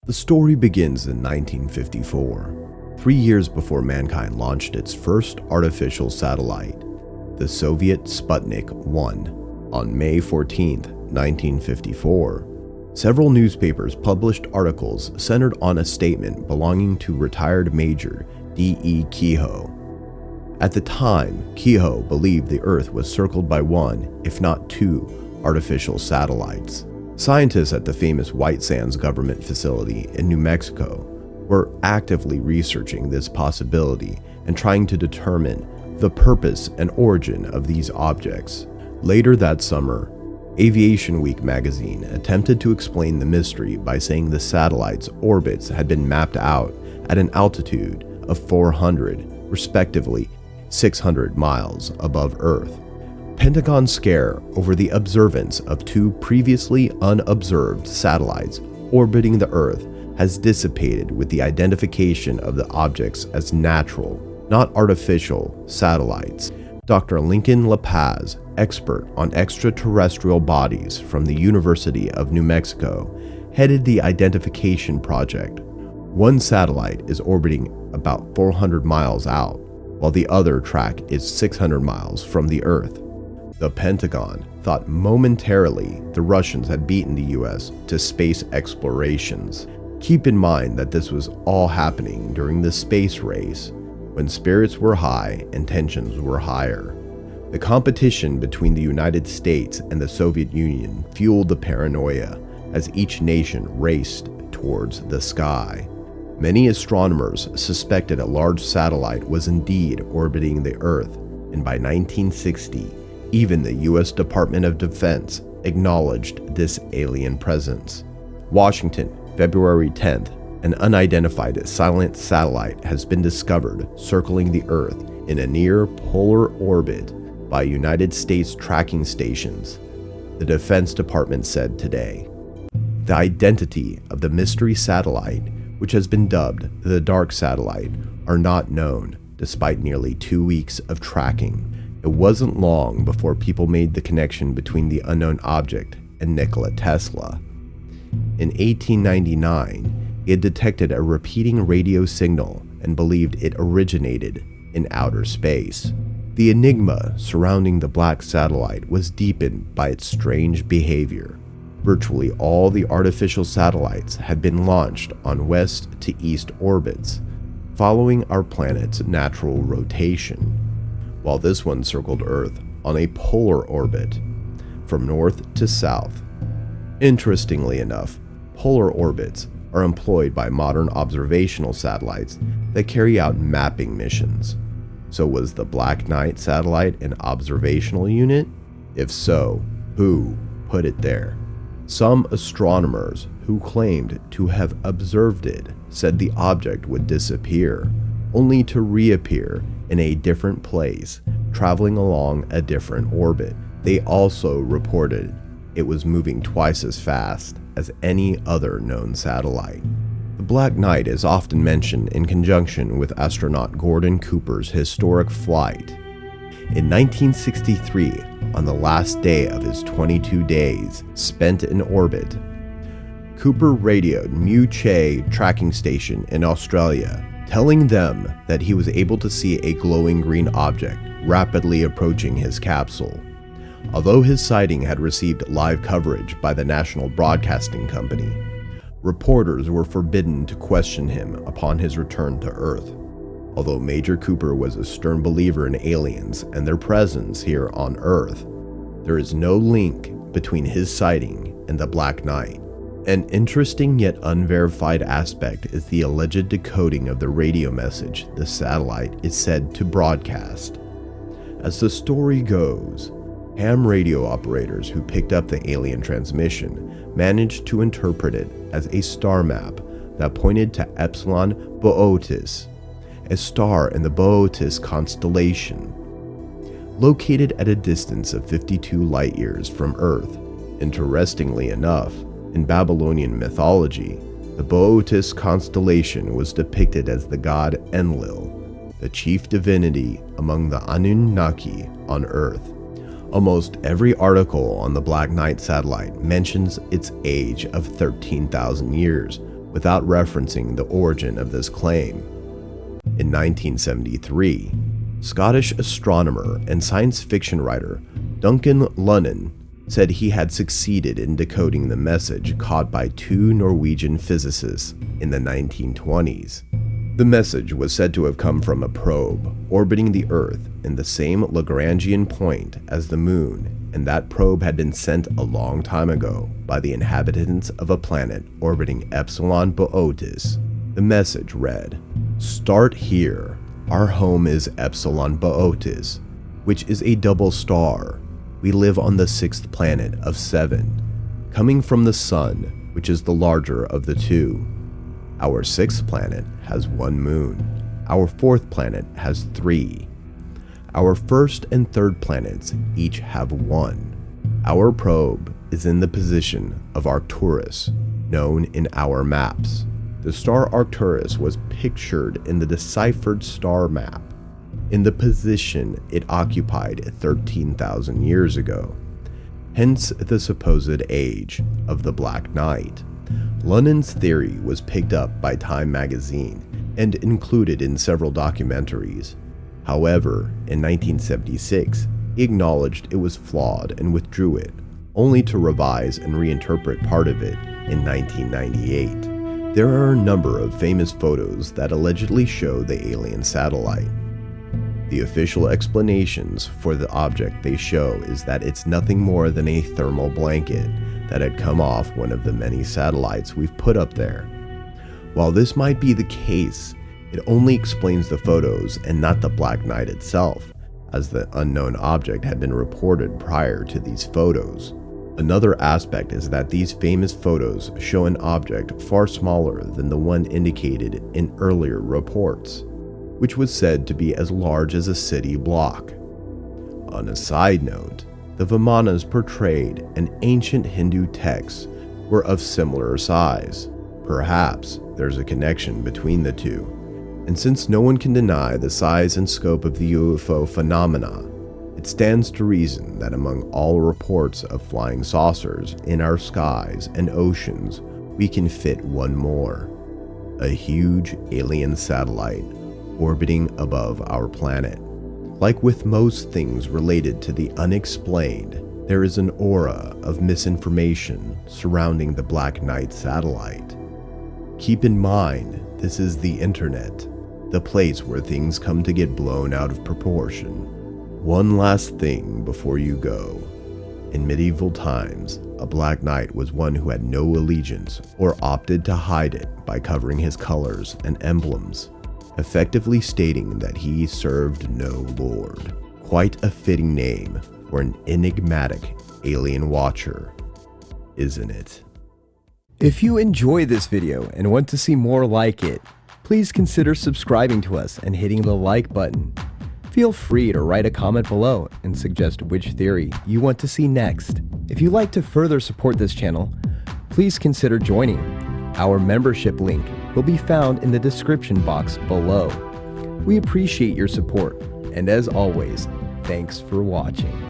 The story begins in 1954, 3 years before mankind launched its first artificial satellite, the Soviet Sputnik 1. On May 14, 1954, several newspapers published articles centered on a statement belonging to retired Major D.E. Kehoe. At the time, Kehoe believed the Earth was circled by one, if not two, artificial satellites. Scientists at the famous White Sands government facility in New Mexico were actively researching this possibility and trying to determine the purpose and origin of these objects. Later that summer, Aviation Week magazine attempted to explain the mystery by saying the satellites' orbits had been mapped out at an altitude of 400, respectively 600 miles above Earth. Pentagon's scare over the observance of two previously unobserved satellites orbiting the Earth has dissipated with the identification of the objects as natural, not artificial, satellites. Dr. Lincoln LaPaz, expert on extraterrestrial bodies from the University of New Mexico, headed the identification project. One satellite is orbiting about 400 miles out, while the other track is 600 miles from the Earth. The Pentagon thought momentarily the Russians had beaten the US to space explorations. Keep in mind that this was all happening during the space race, when spirits were high and tensions were higher. The competition between the United States and the Soviet Union fueled the paranoia as each nation raced towards the sky. Many astronomers suspected a large satellite was indeed orbiting the Earth, and by 1960, even the US Department of Defense acknowledged this alien presence. Washington, February 10th, an unidentified silent satellite has been discovered circling the Earth in a near-polar orbit by United States tracking stations, the Defense Department said today. The identity of the mystery satellite, which has been dubbed the Dark Satellite, are not known despite nearly 2 weeks of tracking. It wasn't long before people made the connection between the unknown object and Nikola Tesla. In 1899, he had detected a repeating radio signal and believed it originated in outer space. The enigma surrounding the black satellite was deepened by its strange behavior. Virtually all the artificial satellites had been launched on west to east orbits, following our planet's natural rotation, while this one circled Earth on a polar orbit, from north to south. Interestingly enough, polar orbits are employed by modern observational satellites that carry out mapping missions. So was the Black Knight satellite an observational unit? If so, who put it there? Some astronomers who claimed to have observed it said the object would disappear, only to reappear in a different place, traveling along a different orbit. They also reported it was moving twice as fast as any other known satellite. The Black Knight is often mentioned in conjunction with astronaut Gordon Cooper's historic flight. In 1963, on the last day of his 22 days spent in orbit, Cooper radioed Mu-Che tracking station in Australia, telling them that he was able to see a glowing green object rapidly approaching his capsule. Although his sighting had received live coverage by the National Broadcasting Company, reporters were forbidden to question him upon his return to Earth. Although Major Cooper was a stern believer in aliens and their presence here on Earth, there is no link between his sighting and the Black Knight. An interesting yet unverified aspect is the alleged decoding of the radio message the satellite is said to broadcast. As the story goes, ham radio operators who picked up the alien transmission managed to interpret it as a star map that pointed to Epsilon Boötis, a star in the Boötis constellation, located at a distance of 52 light-years from Earth. Interestingly enough, in Babylonian mythology, the Boötis constellation was depicted as the god Enlil, the chief divinity among the Anunnaki on Earth. Almost every article on the Black Knight satellite mentions its age of 13,000 years, without referencing the origin of this claim. In 1973, Scottish astronomer and science fiction writer Duncan Lunnan said he had succeeded in decoding the message caught by two Norwegian physicists in the 1920s. The message was said to have come from a probe orbiting the Earth in the same Lagrangian point as the Moon, and that probe had been sent a long time ago by the inhabitants of a planet orbiting Epsilon Boötis. The message read, "Start here. Our home is Epsilon Boötis, which is a double star. We live on the sixth planet of 7, coming from the Sun, which is the larger of the two. Our sixth planet has 1 moon. Our fourth planet has 3. Our first and third planets each have 1. Our probe is in the position of Arcturus, known in our maps. The star Arcturus was pictured in the deciphered star map in the position it occupied 13,000 years ago, hence the supposed age of the Black Knight. London's theory was picked up by Time magazine and included in several documentaries. However, in 1976, he acknowledged it was flawed and withdrew it, only to revise and reinterpret part of it in 1998. There are a number of famous photos that allegedly show the alien satellite. The official explanations for the object they show is that it's nothing more than a thermal blanket that had come off one of the many satellites we've put up there. While this might be the case, it only explains the photos and not the Black Knight itself, as the unknown object had been reported prior to these photos. Another aspect is that these famous photos show an object far smaller than the one indicated in earlier reports, which was said to be as large as a city block. On a side note, the Vimanas portrayed in ancient Hindu texts were of similar size. Perhaps there's a connection between the two, and since no one can deny the size and scope of the UFO phenomena, it stands to reason that among all reports of flying saucers in our skies and oceans, we can fit one more: a huge alien satellite orbiting above our planet. Like with most things related to the unexplained, there is an aura of misinformation surrounding the Black Knight satellite. Keep in mind, this is the internet, the place where things come to get blown out of proportion. One last thing before you go. In medieval times, a Black Knight was one who had no allegiance or opted to hide it by covering his colors and emblems, effectively stating that he served no lord. Quite a fitting name for an enigmatic alien watcher, isn't it? If you enjoy this video and want to see more like it, please consider subscribing to us and hitting the like button. Feel free to write a comment below and suggest which theory you want to see next. If you'd like to further support this channel, please consider joining. Our membership link will be found in the description box below. We appreciate your support, and as always, thanks for watching.